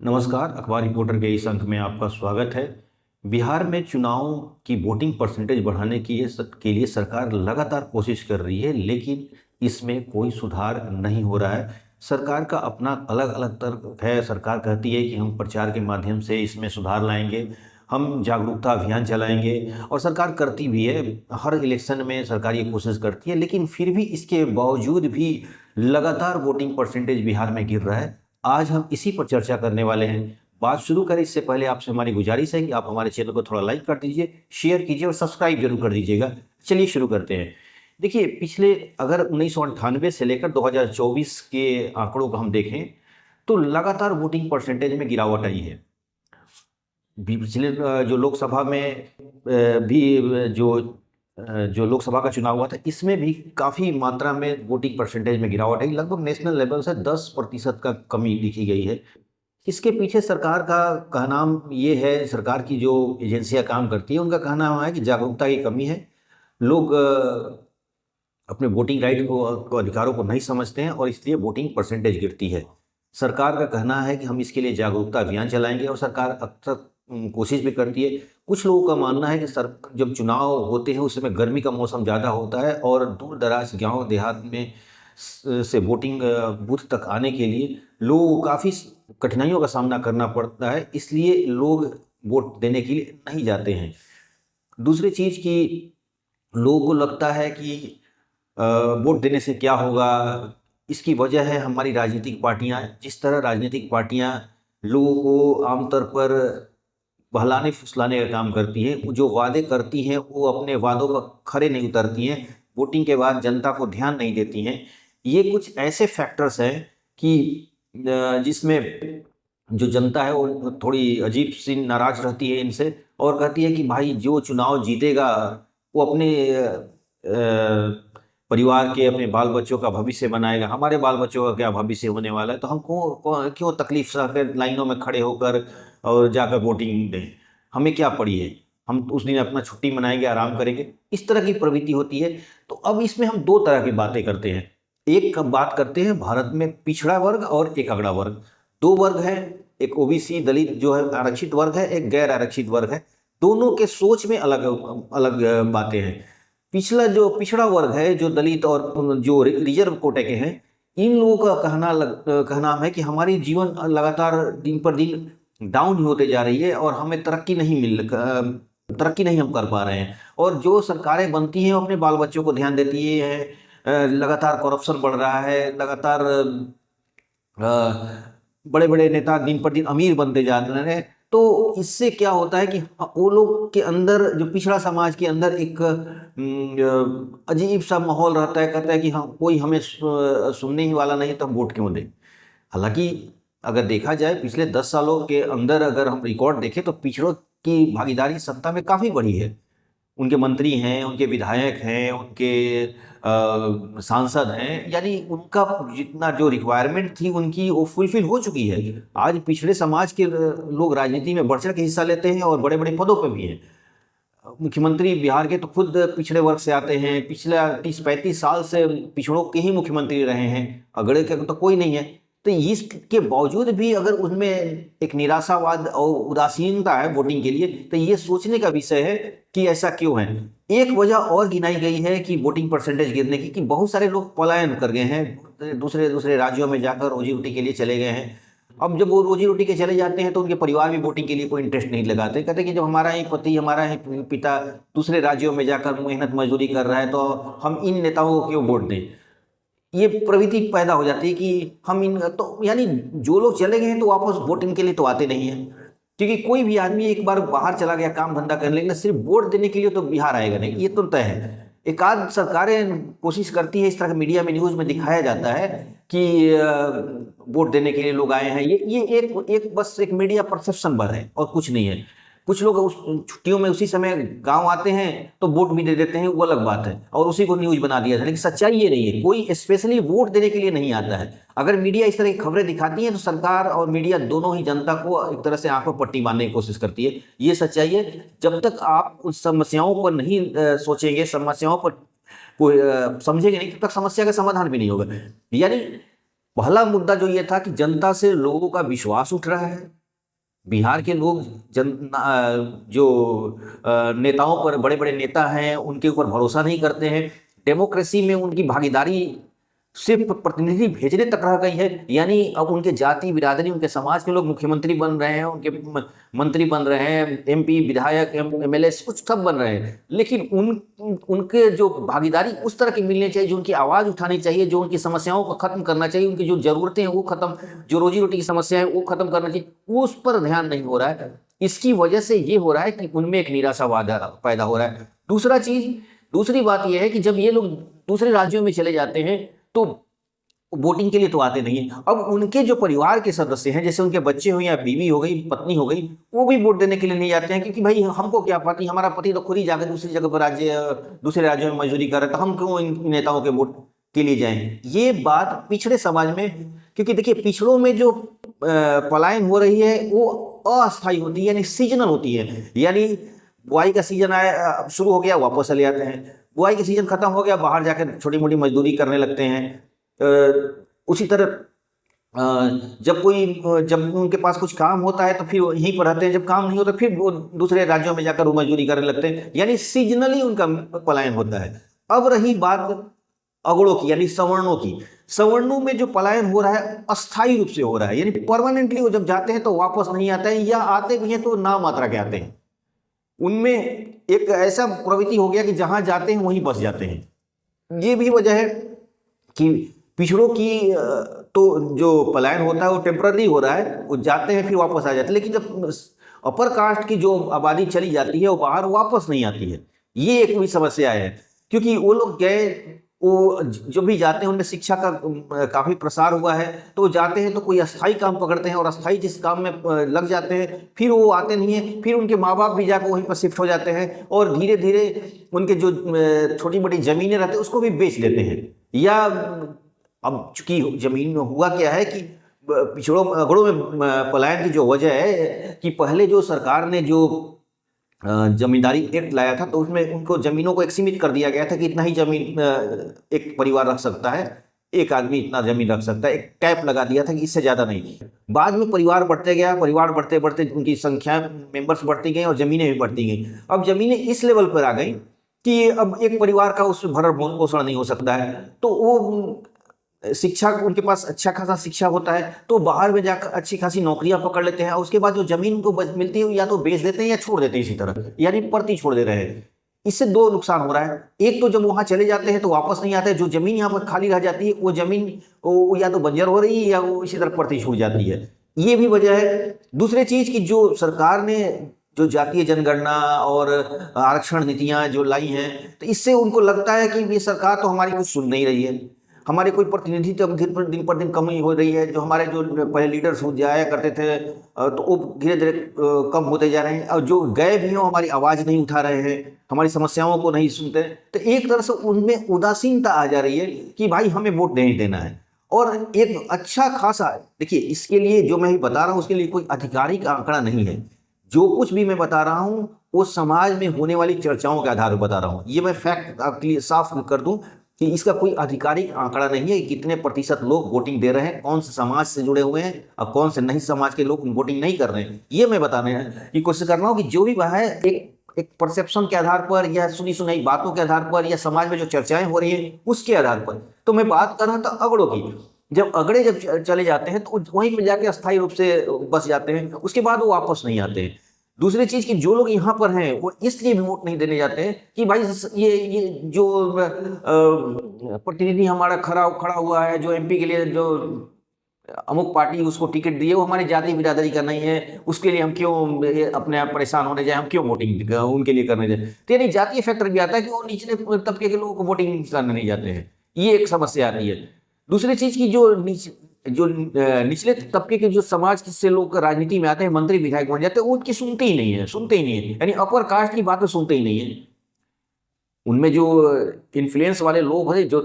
नमस्कार, अखबार रिपोर्टर के इस अंक में आपका स्वागत है। बिहार में चुनाव की वोटिंग परसेंटेज बढ़ाने के लिए सरकार लगातार कोशिश कर रही है, लेकिन इसमें कोई सुधार नहीं हो रहा है। सरकार का अपना अलग-अलग तर्क है। सरकार कहती है कि हम प्रचार के माध्यम से इसमें सुधार लाएंगे, हम जागरूकता अभियान चलाएंगे और सरकार करती भी है। हर इलेक्शन में सरकार ये कोशिश करती है, लेकिन फिर भी इसके बावजूद भी लगातार वोटिंग परसेंटेज बिहार में गिर रहा है। आज हम इसी पर चर्चा करने वाले हैं। बात शुरू करें इससे पहले आपसे हमारी गुजारिश है कि आप हमारे चैनल को थोड़ा लाइक कर दीजिए, शेयर कीजिए और सब्सक्राइब जरूर कर दीजिएगा। चलिए शुरू करते हैं। देखिए, पिछले अगर 1998 से लेकर 2024 के आंकड़ों को हम देखें तो लगातार वोटिंग परसेंटेज में गिरावट आई है। पिछले जो लोकसभा में भी जो लोकसभा का चुनाव हुआ था, इसमें भी काफ़ी मात्रा में वोटिंग परसेंटेज में गिरावट आई। लगभग नेशनल लेवल से 10% का कमी दिखी गई है। इसके पीछे सरकार का कहना ये है, सरकार की जो एजेंसियां काम करती हैं उनका कहना है कि जागरूकता की कमी है। लोग अपने वोटिंग राइट को अधिकारों को नहीं समझते हैं और इसलिए वोटिंग परसेंटेज गिरती है। सरकार का कहना है कि हम इसके लिए जागरूकता अभियान चलाएंगे और सरकार अक्सर कोशिश भी करती है। कुछ लोगों का मानना है कि जब चुनाव होते हैं उस समय गर्मी का मौसम ज़्यादा होता है और दूर दराज गाँव देहात में से वोटिंग बूथ तक आने के लिए लोगों को काफ़ी कठिनाइयों का सामना करना पड़ता है, इसलिए लोग वोट देने के लिए नहीं जाते हैं। दूसरी चीज़ कि लोगों को लगता है कि वोट देने से क्या होगा। इसकी वजह है हमारी राजनीतिक पार्टियां। जिस तरह राजनीतिक पार्टियां लोगों को आमतौर पर बहलाने फुसलाने का काम करती हैं, जो वादे करती हैं वो अपने वादों पर खरे नहीं उतरती हैं, वोटिंग के बाद जनता को ध्यान नहीं देती हैं। ये कुछ ऐसे फैक्टर्स हैं कि जिसमें जो जनता है वो थोड़ी अजीब सी नाराज रहती है इनसे और कहती है कि भाई जो चुनाव जीतेगा वो अपने परिवार के, अपने बाल बच्चों का भविष्य बनाएगा। हमारे बाल बच्चों का क्या भविष्य होने वाला है, तो हम क्यों तकलीफ सहकर लाइनों में खड़े होकर और जाकर वोटिंग दें। हमें क्या पड़ी है, हम उस दिन अपना छुट्टी मनाएंगे, आराम करेंगे। इस तरह की प्रवृत्ति होती है। तो अब इसमें हम दो तरह की बातें करते हैं। एक बात करते हैं भारत में पिछड़ा वर्ग और एक अगड़ा वर्ग। दो वर्ग हैं, एक ओबीसी दलित जो है आरक्षित वर्ग है, एक गैर आरक्षित वर्ग है। दोनों के सोच में अलग अलग बातें हैं। पिछड़ा वर्ग है, जो दलित और जो रिजर्व कोटे के हैं, इन लोगों का कहना है कि हमारी जीवन लगातार दिन पर दिन डाउन होते जा रही है और हमें तरक्की नहीं हम कर पा रहे हैं। और जो सरकारें बनती हैं वो अपने बाल बच्चों को ध्यान देती है। लगातार करप्शन बढ़ रहा है, लगातार बड़े बड़े नेता दिन पर दिन अमीर बनते जा रहे हैं। तो इससे क्या होता है कि वो लोग के अंदर, जो पिछड़ा समाज के अंदर एक अजीब सा माहौल रहता है। कहता है कि हाँ, कोई हमें सुनने ही वाला नहीं तो हम वोट क्यों दें। हालांकि अगर देखा जाए पिछले 10 सालों के अंदर अगर हम रिकॉर्ड देखें तो पिछड़ों की भागीदारी सत्ता में काफ़ी बढ़ी है। उनके मंत्री हैं, उनके विधायक हैं, उनके सांसद हैं, यानी उनका जितना जो रिक्वायरमेंट थी उनकी वो फुलफिल हो चुकी है। आज पिछड़े समाज के लोग राजनीति में बढ़ चढ़ के हिस्सा लेते हैं और बड़े बड़े पदों पर भी हैं। मुख्यमंत्री बिहार के तो खुद पिछड़े वर्ग से आते हैं। पिछले 30-35 साल से पिछड़ों के ही मुख्यमंत्री रहे हैं, अगड़े के तो कोई नहीं है। तो इसके बावजूद भी अगर उसमें एक निराशावाद और उदासीनता है वोटिंग के लिए, तो ये सोचने का विषय है कि ऐसा क्यों है। एक वजह और गिनाई गई है कि वोटिंग परसेंटेज गिरने की, कि बहुत सारे लोग पलायन कर गए हैं, दूसरे दूसरे राज्यों में जाकर रोजी रोटी के लिए चले गए हैं। अब जब वो रोजी रोटी के चले जाते हैं तो उनके परिवार भी वोटिंग के लिए कोई इंटरेस्ट नहीं लगाते। कहते कि जब हमारा ही पति, हमारा ही पिता दूसरे राज्यों में जाकर मेहनत मजदूरी कर रहा है तो हम इन नेताओं को क्यों वोट दें। ये प्रवृत्ति पैदा हो जाती है कि हम इन, तो यानी जो लोग चले गए हैं तो वापस वोटिंग के लिए तो आते नहीं हैं। क्योंकि कोई भी आदमी एक बार बाहर चला गया काम धंधा करने, लेकिन सिर्फ वोट देने के लिए तो बिहार आएगा नहीं, ये तो तय है। एक आध सरकारें कोशिश करती है, इस तरह के मीडिया में न्यूज़ में दिखाया जाता है कि वोट देने के लिए लोग आए हैं। ये एक बस एक मीडिया परसेप्शन बन है और कुछ नहीं है। कुछ लोग उस छुट्टियों में उसी समय गांव आते हैं तो वोट भी दे देते हैं, वो अलग बात है, और उसी को न्यूज़ बना दिया जाता है। लेकिन सच्चाई ये नहीं है, कोई स्पेशली वोट देने के लिए नहीं आता है। अगर मीडिया इस तरह की खबरें दिखाती है तो सरकार और मीडिया दोनों ही जनता को एक तरह से आंखों पर पट्टी बांधने की कोशिश करती है। ये सच्चाई है। जब तक आप उस समस्याओं पर नहीं सोचेंगे, समस्याओं पर कोई समझेंगे नहीं, तब तक समस्या का समाधान भी नहीं होगा। यानी पहला मुद्दा जो ये था कि जनता से लोगों का विश्वास उठ रहा है। बिहार के लोग जो नेताओं पर, बड़े बड़े नेता हैं उनके ऊपर भरोसा नहीं करते हैं। डेमोक्रेसी में उनकी भागीदारी सिर्फ प्रतिनिधि भेजने तक रह गई है। यानी अब उनके जाति बिरादरी, उनके समाज के लोग मुख्यमंत्री बन रहे हैं, उनके मंत्री बन रहे हैं, एमपी, विधायक, एमएलए कुछ सब बन रहे हैं, लेकिन उनके जो भागीदारी उस तरह की मिलनी चाहिए, जो उनकी आवाज़ उठानी चाहिए, जो उनकी समस्याओं को खत्म करना चाहिए, उनकी जो ज़रूरतें हैं वो खत्म, जो रोजी रोटी की समस्या है वो खत्म करना चाहिए, वो उस पर ध्यान नहीं हो रहा है। इसकी वजह से ये हो रहा है कि उनमें एक निराशावाद पैदा हो रहा है। दूसरी बात यह है कि जब ये लोग दूसरे राज्यों में चले जाते हैं तो वोटिंग के लिए तो आते नहीं है। अब उनके जो परिवार के सदस्य हैं, जैसे उनके बच्चे हो या बीवी हो गई, पत्नी हो गई, वो भी वोट देने के लिए नहीं जाते हैं, क्योंकि भाई हमको क्या पति, हमारा पति तो खुद ही जाकर दूसरी जगह पर दूसरे राज्यों में मजदूरी कर रहे हैं, तो हम क्यों इन नेताओं के वोट के लिए जाएं। ये बात पिछड़े समाज में, क्योंकि देखिए पिछड़ों में जो पलायन हो रही है वो अस्थायी होती है, यानी सीजनल होती है। यानी बुआई का सीजन आया, शुरू हो गया, वापस चले जाते हैं। बुआई का सीजन खत्म हो गया, बाहर जाकर छोटी मोटी मजदूरी करने लगते हैं। उसी तरह जब उनके पास कुछ काम होता है तो फिर यहीं पर रहते हैं, जब काम नहीं होता फिर वो दूसरे राज्यों में जाकर वो मजदूरी करने लगते हैं। यानी सीजनली उनका पलायन होता है। अब रही बात अगड़ों की, यानी सवर्णों की। सवर्णों में जो पलायन हो रहा है अस्थायी रूप से हो रहा है, यानी परमानेंटली वो जब जाते हैं तो वापस नहीं आते हैं, या आते भी हैं तो नाम मात्रा के आते हैं। उनमें एक ऐसा प्रवृत्ति हो गया कि जहां जाते हैं वहीं बस जाते हैं। ये भी वजह है कि पिछड़ों की तो जो पलायन होता है वो टेम्पररी हो रहा है, वो जाते हैं फिर वापस आ जाते हैं, लेकिन जब अपर कास्ट की जो आबादी चली जाती है वो बाहर वापस नहीं आती है। ये एक भी समस्या है, क्योंकि वो लोग गए, वो जो भी जाते हैं उनमें शिक्षा का काफ़ी प्रसार हुआ है, तो जाते हैं तो कोई अस्थाई काम पकड़ते हैं और अस्थाई जिस काम में लग जाते हैं, फिर वो आते नहीं हैं, फिर उनके माँ बाप भी जाकर वहीं पर शिफ्ट हो जाते हैं और धीरे धीरे उनके जो छोटी मोटी ज़मीनें रहती हैं उसको भी बेच देते हैं। या अब चूंकि जमीन में हुआ क्या है कि अगड़ों में पलायन की जो वजह है कि पहले जो सरकार ने जो जमींदारी एक्ट लाया था तो उसमें उनको जमीनों को एक सीमित कर दिया गया था कि इतना ही जमीन एक परिवार रख सकता है, एक आदमी इतना जमीन रख सकता है, एक कैप लगा दिया था कि इससे ज़्यादा नहीं। बाद में परिवार बढ़ते गया, परिवार बढ़ते बढ़ते उनकी संख्या, मेंबर्स बढ़ती गई और ज़मीनें भी बढ़ती गई। अब ज़मीनें इस लेवल पर आ गई कि अब एक परिवार का उसमें भरण पोषण नहीं हो सकता है, तो वो शिक्षा, उनके पास अच्छा खासा शिक्षा होता है तो बाहर में जाकर अच्छी खासी नौकरियां पकड़ लेते हैं और उसके बाद जो जमीन को मिलती है या तो बेच देते हैं या छोड़ देते हैं इसी तरह, यानी परती छोड़ दे रहे हैं। इससे दो नुकसान हो रहा है। एक तो जब वहां चले जाते हैं तो वापस नहीं आते, जो जमीन यहाँ पर खाली रह जाती है वो जमीन वो या तो बंजर हो रही है या वो इसी तरह परती छूट जाती है। ये भी वजह है। दूसरी चीज की जो सरकार ने जो जातीय जनगणना और आरक्षण नीतियां जो लाई हैं, तो इससे उनको लगता है कि ये सरकार तो हमारी कुछ सुन नहीं रही है, हमारे कोई प्रतिनिधि तो दिन पर दिन कमी हो रही है, जो हमारे जो पहले लीडर्स जाया करते थे तो वो धीरे धीरे कम होते जा रहे हैं, और जो गए भी हों हमारी आवाज़ नहीं उठा रहे हैं, हमारी समस्याओं को नहीं सुनते। तो एक तरह से उनमें उदासीनता आ जा रही है कि भाई हमें वोट नहीं देना है। और एक अच्छा खासा, देखिए इसके लिए जो मैं बता रहा हूँ उसके लिए कोई आधिकारिक आंकड़ा नहीं है, जो कुछ भी मैं बता रहा हूँ वो समाज में होने वाली चर्चाओं के आधार पर बता रहा हूँ। ये मैं फैक्ट आपके लिए साफ कर दूं कि इसका कोई आधिकारिक आंकड़ा नहीं है, कितने प्रतिशत लोग वोटिंग दे रहे हैं, कौन से समाज से जुड़े हुए हैं और कौन से नहीं समाज के लोग वोटिंग नहीं कर रहे हैं। ये मैं बताने की कोशिश कर रहा हूँ कि जो भी वह है एक परसेप्शन के आधार पर या सुनी सुनाई बातों के आधार पर या समाज में जो चर्चाएं हो रही हैं उसके आधार पर। तो मैं बात कर रहा था अगड़ों की। जब अगड़े चले जाते हैं तो वहीं पर जाके अस्थायी रूप से बस जाते हैं, उसके बाद वो वापस नहीं आते हैं। दूसरी चीज कि जो लोग यहाँ पर हैं वो इसलिए भी वोट नहीं देने जाते हैं कि भाई ये जो प्रतिनिधि हमारा खड़ा हुआ है, जो एमपी के लिए जो अमुक पार्टी उसको टिकट दिए, वो हमारी जाति बिरादरी का नहीं है, उसके लिए हम क्यों अपने आप परेशान होने जाए, हम क्यों वोटिंग उनके लिए करने जाए। तो यानी जातीय फैक्टर भी आता है कि वो निचले तबके के लोगों को वोटिंग करने नहीं जाते हैं। ये एक समस्या आती है। दूसरी चीज की जो निचले तबके के जो समाज से लोग राजनीति में आते हैं, मंत्री विधायक बन जाते हैं, उनकी सुनते ही नहीं है, यानी अपर कास्ट की बातें सुनते ही नहीं है। उनमें जो इन्फ्लुएंस वाले लोग हैं, जो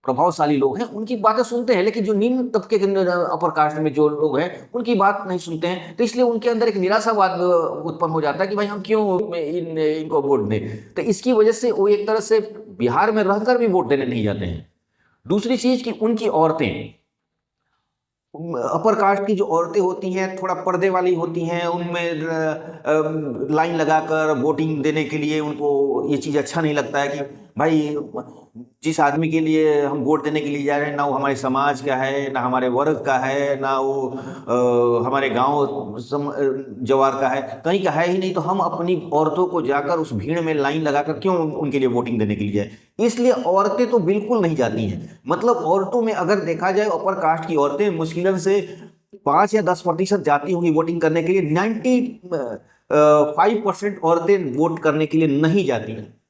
प्रभावशाली लोग हैं, उनकी बातें सुनते हैं, लेकिन जो निम्न तबके के अपर कास्ट में जो लोग हैं उनकी बात नहीं सुनते हैं। तो इसलिए उनके अंदर एक निराशावाद उत्पन्न हो जाता है कि भाई हम क्यों इनको वोट दें। तो इसकी वजह से वो एक तरह से बिहार में रहकर भी वोट देने नहीं जाते हैं। दूसरी चीज कि उनकी औरतें अपर कास्ट की जो औरतें होती हैं थोड़ा पर्दे वाली होती हैं, उनमें लाइन लगाकर वोटिंग देने के लिए उनको ये चीज़ अच्छा नहीं लगता है कि भाई जिस आदमी के लिए हम वोट देने के लिए जा रहे हैं ना वो हमारे समाज का है, ना हमारे वर्ग का है, ना वो हमारे गांव जवार का है, कहीं का है ही नहीं, तो हम अपनी औरतों को जाकर उस भीड़ में लाइन लगाकर क्यों उनके लिए वोटिंग देने के लिए जाए। इसलिए औरतें तो बिल्कुल नहीं जाती हैं। मतलब औरतों में अगर देखा जाए अपर कास्ट की औरतें मुश्किल से 5 या 10% जाती होंगी वोटिंग करने के लिए। 95% औरतें वोट करने के लिए नहीं जाती हैं।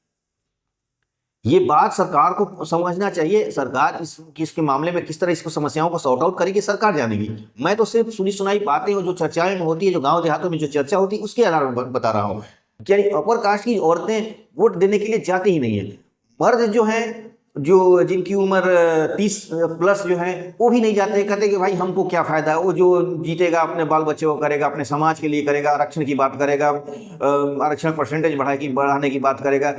ये बात सरकार को समझना चाहिए। सरकार इसके मामले में किस तरह इसको समस्याओं को सॉर्ट आउट करेगी सरकार जानेगी। मैं तो सिर्फ सुनी सुनाई बातें और जो चर्चाएं होती है, जो गांव देहातों में जो चर्चा होती है उसके आधार पर बता रहा हूँ। यानी अपर कास्ट की औरतें वोट देने के लिए जाती ही नहीं है। मर्द जो हैं, जो जिनकी उम्र 30 प्लस जो है वो भी नहीं जाते। कहते कि भाई हमको क्या फायदा, वो जो जीतेगा अपने बाल बच्चे को करेगा, अपने समाज के लिए करेगा, आरक्षण की बात करेगा, आरक्षण परसेंटेज बढ़ाने की बात करेगा,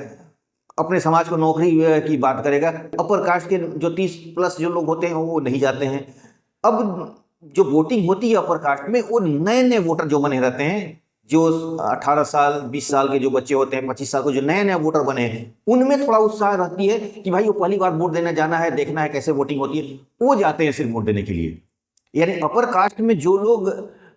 अपने समाज को नौकरी की बात करेगा। अपर कास्ट के जो 30 प्लस जो लोग होते हैं वो नहीं जाते हैं। अब जो वोटिंग होती है अपर कास्ट में, वो नए नए वोटर जो बने रहते हैं, जो 18 साल 20 साल के जो बच्चे होते हैं, 25 साल के जो नए नए वोटर बने हैं, उनमें थोड़ा उत्साह रहती है कि भाई वो पहली बार वोट देने जाना है, देखना है कैसे वोटिंग होती है, वो जाते हैं सिर्फ वोट देने के लिए। यानी अपर कास्ट में जो लोग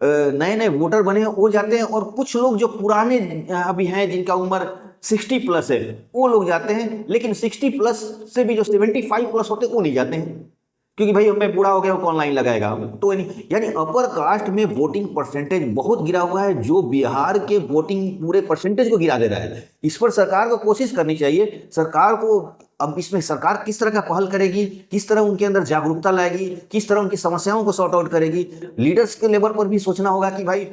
नए नए वोटर बने हैं वो जाते हैं, और कुछ लोग जो पुराने अभी हैं जिनका उम्र 60 प्लस है वो लोग जाते हैं। लेकिन 60 प्लस से भी जो 75 प्लस होते हैं वो नहीं जाते हैं, क्योंकि भाई मैं बूढ़ा हो गया, वो कौन लाइन लगाएगा, तो नहीं। यानी अपर कास्ट में वोटिंग परसेंटेज बहुत गिरा हुआ है, जो बिहार के वोटिंग पूरे परसेंटेज को गिरा दे रहा है। इस पर सरकार को कोशिश करनी चाहिए। सरकार को अब इसमें सरकार किस तरह का पहल करेगी, किस तरह उनके अंदर जागरूकता लाएगी, किस तरह उनकी समस्याओं को सॉर्ट आउट करेगी। लीडर्स के लेवल पर भी सोचना होगा कि भाई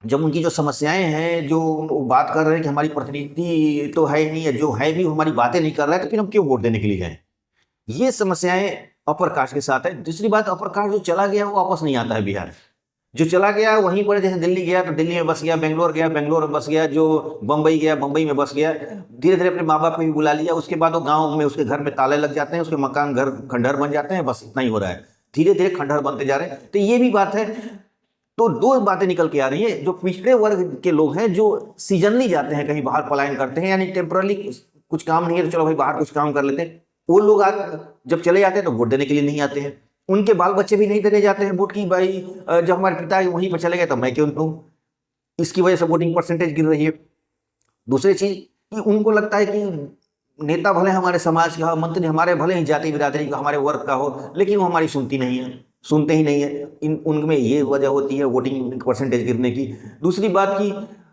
जब उनकी जो समस्याएं हैं, जो बात कर रहे हैं कि हमारी प्रतिनिधि तो है ही नहीं है, जो है भी हमारी बातें नहीं कर रहा है, तो फिर हम क्यों वोट देने के लिए जाएं। ये समस्याएं अपर कास्ट के साथ है। दूसरी बात, अपर कास्ट जो चला गया वो वापस नहीं आता है। बिहार जो चला गया वहीं पर, जैसे दिल्ली गया तो दिल्ली में बस गया, बेंगलोर गया बेंगलोर में बस गया, जो बम्बई गया बम्बई में बस गया, धीरे धीरे अपने माँ बाप को भी बुला लिया। उसके बाद वो गाँव में उसके घर में ताले लग जाते हैं, उसके मकान घर खंडहर बन जाते हैं, बस इतना ही हो रहा है। धीरे धीरे खंडहर बनते जा रहे हैं। तो ये भी बात है। तो दो बातें निकल के आ रही है। जो पिछड़े वर्ग के लोग हैं, जो सीजनली जाते हैं कहीं बाहर, पलायन करते हैं, यानी टेम्परली कुछ काम नहीं है तो चलो भाई बाहर कुछ काम कर लेते हैं, वो लोग जब चले जाते हैं तो वोट देने के लिए नहीं आते हैं। उनके बाल बच्चे भी नहीं देने जाते हैं वोट की, भाई जब हमारे पिता वहीं पर चले गए तो मैं क्यों दूं। इसकी वजह से वोटिंग परसेंटेज गिर रही है। दूसरी चीज कि उनको लगता है कि नेता भले हमारे समाज का हो, मंत्री हमारे भले ही जाति बिरादरी का, हमारे वर्ग का हो, लेकिन वो हमारी सुनते ही नहीं है। उनमें ये वजह होती है वोटिंग परसेंटेज गिरने की। दूसरी बात की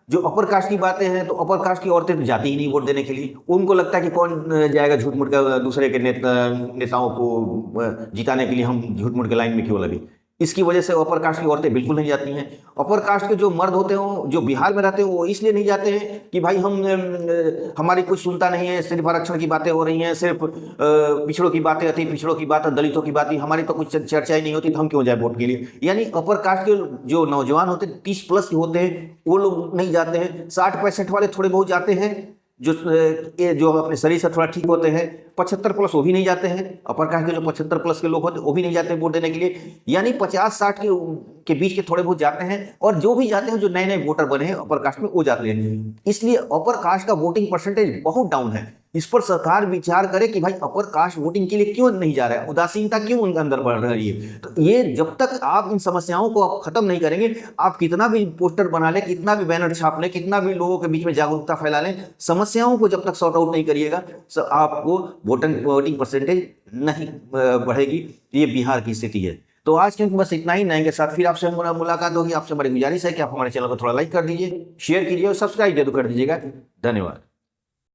जो अपर कास्ट की बातें हैं, तो अपर कास्ट की औरतें तो जाती ही नहीं वोट देने के लिए। उनको लगता है कि कौन जाएगा झूठ मूठ का, दूसरे के नेताओं को जिताने के लिए हम झूठ मूठ के लाइन में क्यों लगे। इसकी वजह से अपर कास्ट की औरतें बिल्कुल नहीं जाती हैं। अपर कास्ट के जो मर्द होते हो, जो बिहार में रहते हैं, वो इसलिए नहीं जाते हैं कि भाई हमारी कुछ सुनता नहीं है, सिर्फ आरक्षण की बातें हो रही हैं, सिर्फ पिछड़ों की बातें आती, पिछड़ों की बात, दलितों की बात, हमारी तो कुछ चर्चा ही नहीं होती, तो हम क्यों जाए वोट के लिए। यानी अपर कास्ट के जो नौजवान होते हैं, 30 प्लस के होते हैं, वो लोग नहीं जाते हैं। 60-65 वाले थोड़े बहुत जाते हैं, जो अपने शरीर से थोड़ा ठीक होते हैं। 75 प्लस वो भी नहीं जाते हैं। अपर कास्ट के जो 75 प्लस के लोग होते हैं वो भी नहीं जाते वोट देने के लिए। यानी 50-60 के बीच के थोड़े बहुत जाते हैं, और जो भी जाते हैं, जो नए नए वोटर बने हैं अपर कास्ट में, वो जाते हैं। इसलिए अपर कास्ट का वोटिंग परसेंटेज बहुत डाउन है। इस पर सरकार विचार करे कि भाई अपर कास्ट वोटिंग के लिए क्यों नहीं जा रहा है, उदासीनता क्यों उनके अंदर बढ़ रही है। तो ये जब तक आप इन समस्याओं को आप खत्म नहीं करेंगे, आप कितना भी पोस्टर बना लें, कितना भी बैनर छाप लें, कितना भी लोगों के बीच में जागरूकता फैला लें, समस्याओं को जब तक सॉर्ट आउट नहीं करिएगा, आपको वोटिंग परसेंटेज नहीं बढ़ेगी। ये बिहार की स्थिति है। तो आज के बस इतना ही। नए के साथ फिर आपसे मुलाकात होगी। आपसे बड़ी गुजारिश है कि आप हमारे चैनल को थोड़ा लाइक कर दीजिए, शेयर कीजिए और सब्सक्राइब जरूर कर दीजिएगा। धन्यवाद।